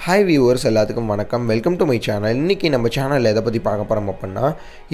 Hi viewers எல்லாத்துக்கும் வணக்கம். Welcome to my channel. இன்றைக்கி நம்ம சேனலில் எதை பற்றி பார்க்க போகிறோம் அப்படின்னா,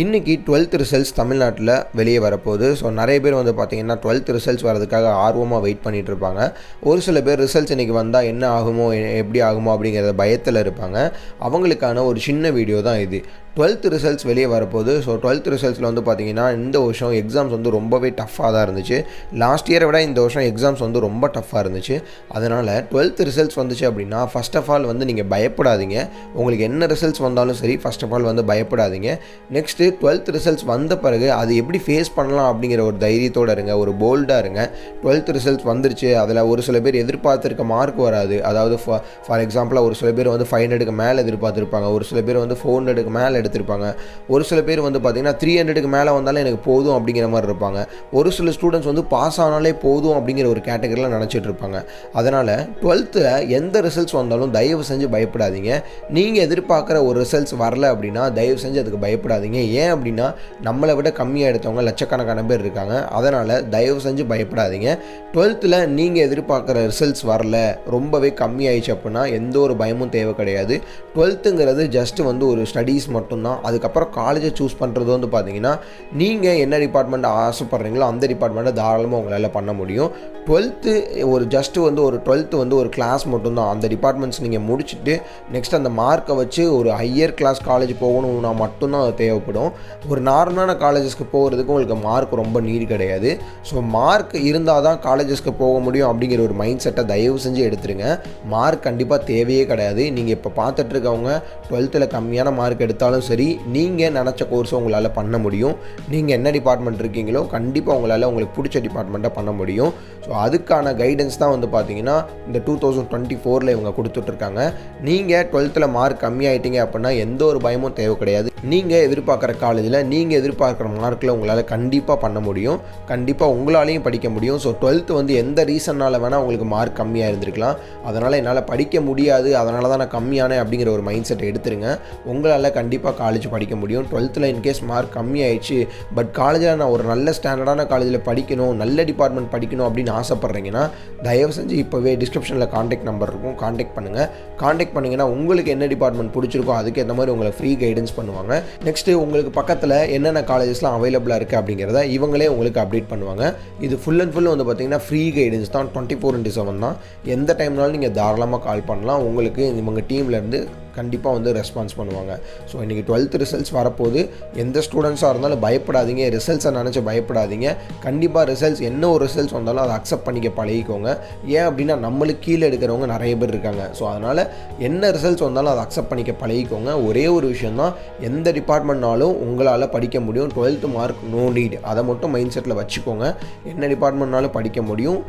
இன்றைக்கி 12th ரிசல்ட்ஸ் தமிழ்நாட்டில் வெளியே வரப்போகுது. ஸோ நிறைய பேர் பார்த்திங்கன்னா 12th ரிசல்ட்ஸ் வரதுக்காக ஆர்வமாக வெயிட் பண்ணிகிட்டு இருப்பாங்க. ஒரு சில பேர் ரிசல்ட்ஸ் இன்றைக்கி வந்தால் என்ன ஆகுமோ எப்படி ஆகுமோ அப்படிங்கிறத பயத்தில் இருப்பாங்க. அவங்களுக்கான ஒரு சின்ன வீடியோ தான் இது. 12th ரிசல்ட்ஸ் வெளியே வரப்போகுது. ஸோ 12th ரிசல்ட்ஸில் பார்த்திங்கன்னா இந்த வருஷம் எக்ஸாம்ஸ் ரொம்பவே டஃப்பாக தான் இருந்துச்சு. லாஸ்ட் இயரை விட இந்த வருஷம் எக்ஸாம்ஸ் ரொம்ப டஃப்பாக இருந்துச்சு. அதனால் 12th ரிசல்ட்ஸ் வந்துச்சு அப்படின்னா ஃபர்ஸ்ட் ஆஃப் ஆல் நீங்கள் பயப்படாதீங்க. உங்களுக்கு என்ன ரிசல்ட்ஸ் வந்தாலும் சரி, ஃபர்ஸ்ட் ஆஃப் ஆல் பயப்படாதீங்க. நெக்ஸ்ட்டு 12th ரிசல்ட்ஸ் வந்த பிறகு அது எப்படி ஃபேஸ் பண்ணலாம் அப்படிங்கிற ஒரு தைரியத்தோடு இருங்க, ஒரு போல்டாக இருங்க. 12th ரிசல்ட்ஸ் வந்துருச்சு, அதில் ஒரு சில பேர் எதிர்பார்த்துருக்க மார்க் வராது. அதாவது ஃபார் எக்ஸாம்பிளாக ஒரு சில பேர் 500க்கு மேலே எதிர்பார்த்துருப்பாங்க, ஒரு சில பேர் 400க்கு மேலே எடுத்திருப்பாங்க, ஒரு சில பேர் பார்த்திங்கன்னா 300க்கு மேலே வந்தாலும் எனக்கு போதும் அப்படிங்கிற மாதிரி இருப்பாங்க. ஒரு சில ஸ்டூடெண்ட்ஸ் பாஸ் ஆனாலே போதும் அப்படிங்கிற ஒரு கேட்டகரியில் நினச்சிட்டு இருப்பாங்க. அதனால் 12th எந்த ரிசல்ட்ஸ் வந்தாலும் தயவு செஞ்சு பயப்படாதீங்க. நீங்கள் எதிர்பார்க்குற ஒரு ரிசல்ட்ஸ் வரல அப்படின்னா தயவு செஞ்சு அதுக்கு பயப்படாதீங்க. ஏன் அப்படின்னா நம்மளை விட கம்மியாக எடுத்தவங்க லட்சக்கணக்கான பேர் இருக்காங்க. அதனால் தயவு செஞ்சு பயப்படாதீங்க. 12th நீங்கள் எதிர்பார்க்குற ரிசல்ட்ஸ் வரல, ரொம்பவே கம்மியாயிடுச்சு அப்படின்னா எந்த ஒரு பயமும் தேவை கிடையாது. 12ங்கிறது ஜஸ்ட் ஒரு ஸ்டடீஸ் மட்டும்தான். அதுக்கப்புறம் காலேஜை சூஸ் பண்ணுறது பார்த்தீங்கன்னா நீங்கள் என்ன டிபார்ட்மெண்ட் ஆசைப்படுறீங்களோ அந்த டிபார்ட்மெண்ட்டை தாராளமாக உங்களால் பண்ண முடியும். 12th ஒரு ஜஸ்ட்டு ஒரு 12th ஒரு கிளாஸ் மட்டும்தான். அந்த டிபார்ட்மெண்ட்ஸ் நீங்கள் முடிச்சுட்டு நெக்ஸ்ட் அந்த மார்க்கை வச்சு ஒரு ஹையர் கிளாஸ் காலேஜ் போகணும்னா மட்டும்தான் அது தேவைப்படும். ஒரு நார்மலான காலேஜஸ்க்கு போகிறதுக்கு உங்களுக்கு மார்க் ரொம்ப நீடு கிடையாது. ஸோ மார்க் இருந்தால் தான் காலேஜஸ்க்கு போக முடியும் அப்படிங்கிற ஒரு மைண்ட் செட்டை தயவு செஞ்சு எடுத்துருங்க. மார்க் கண்டிப்பாக தேவையே கிடையாது. நீங்கள் இப்போ பார்த்துட்ருக்கவங்க 12th கம்மியான மார்க் எடுத்தாலும் சரி, நீங்கள் நினச்ச கோர்ஸை உங்களால் பண்ண முடியும். நீங்கள் என்ன டிபார்ட்மெண்ட் இருக்கீங்களோ கண்டிப்பாக உங்களால் உங்களுக்கு பிடிச்ச டிபார்ட்மெண்ட்டை பண்ண முடியும். ஸோ அதுக்கான கைடன்ஸ் தான் பார்த்தீங்கன்னா இந்த 2024 இவங்க கொடுத்துட்ருக்காங்க. நீங்கள் 12th மார்க் கம்மியாயிட்டீங்க அப்படின்னா எந்த ஒரு பயமும் தேவை கிடையாது. நீங்கள் எதிர்பார்க்குற காலேஜில் நீங்கள் எதிர்பார்க்குற மார்க்கில் உங்களால் கண்டிப்பாக பண்ண முடியும், கண்டிப்பாக உங்களாலையும் படிக்க முடியும். ஸோ 12th எந்த ரீசன்னால் வேணால் உங்களுக்கு மார்க் கம்மியாக இருந்திருக்கலாம். அதனால் என்னால் படிக்க முடியாது, அதனால தான் நான் கம்மியானேன் அப்படிங்கிற ஒரு மைண்ட் செட்டை எடுத்துருங்க. உங்களால் கண்டிப்பாக காலேஜ் படிக்க முடியும். 12th இன்கேஸ் மார்க் கம்மியாயிடுச்சு, பட் காலேஜில் நான் ஒரு நல்ல ஸ்டாண்டர்டான காலேஜில் படிக்கணும், நல்ல டிபார்ட்மெண்ட் படிக்கணும் அப்படின்னு ஆசைப்பட்றீங்கன்னா தயவு செஞ்சு இப்போவே டிஸ்கிரிப்ஷனில் கான்டாக்ட் நம்பர் இருக்கும், கான்டாக்ட் பண்ணுங்கள். கான்டாக்ட் பண்ணிங்கன்னா உங்களுக்கு என்ன டிபார்ட்மெண்ட் பிடிச்சிருக்கோ அதுக்கு ஏற்ற மாதிரி உங்களை ஃப்ரீ கைடன்ஸ் பண்ணுவாங்க. நெக்ஸ்ட்டு உங்களுக்கு பக்கத்தில் என்னென்ன காலேஜஸ்லாம் அவைலபிளாக இருக்குது அப்படிங்கிறத இவங்களே உங்களுக்கு அப்டேட் பண்ணுவாங்க. இது ஃபுல் அண்ட் ஃபுல் பார்த்தீங்கன்னா ஃப்ரீ கைடன்ஸ் தான், 24/7 தான். எந்த டைம்னாலும் நீங்கள் தாராளமாக கால் பண்ணலாம். உங்களுக்கு இவங்க டீம்லேருந்து கண்டிப்பாக ரெஸ்பான்ஸ் பண்ணுவாங்க. ஸோ இன்றைக்கி 12th ரிசல்ட்ஸ் வரப்போது. எந்த ஸ்டூடெண்ட்ஸாக இருந்தாலும் பயப்படாதீங்க, ரிசல்ட்ஸை நினச்சி பயப்படாதீங்க. கண்டிப்பாக ரிசல்ட்ஸ் என்ன ஒரு ரிசல்ட்ஸ் வந்தாலும் அதை அக்செப்ட் பண்ணிக்க பழகிக்கோங்க. ஏன் அப்படின்னா நம்மளுக்கு கீழே எடுக்கிறவங்க நிறைய பேர் இருக்காங்க. ஸோ அதனால் என்ன ரிசல்ட்ஸ் வந்தாலும் அதை அக்செப்ட் பண்ணிக்க பழகிக்கோங்க. ஒரே ஒரு விஷயந்தான், எந்த டிபார்ட்மெண்ட்னாலும் உங்களால் படிக்க முடியும். 12th மார்க் நோ நீட், அதை மட்டும் மைண்ட் செட்டில் வச்சுக்கோங்க. என்ன டிபார்ட்மெண்ட்னாலும் படிக்க முடியும்.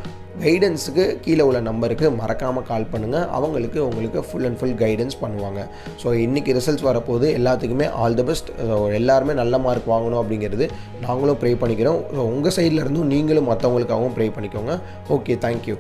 கைடன்ஸுக்கு கீழே உள்ள நம்பருக்கு மறக்காமல் கால் பண்ணுங்கள். உங்களுக்கு ஃபுல் அண்ட் ஃபுல் கைடன்ஸ் பண்ணுவாங்க. ஸோ இன்றைக்கி ரிசல்ட்ஸ் வரப்போது. எல்லாத்துக்குமே ஆல் தி பெஸ்ட். எல்லாருமே நல்ல மார்க் வாங்கணும் அப்படிங்கிறது நாங்களும் ப்ரே பண்ணிக்கிறோம். ஸோ உங்கள் சைடில் இருந்தும் நீங்களும் மற்றவங்களுக்காகவும் ப்ரே பண்ணிக்கோங்க. Okay, thank you.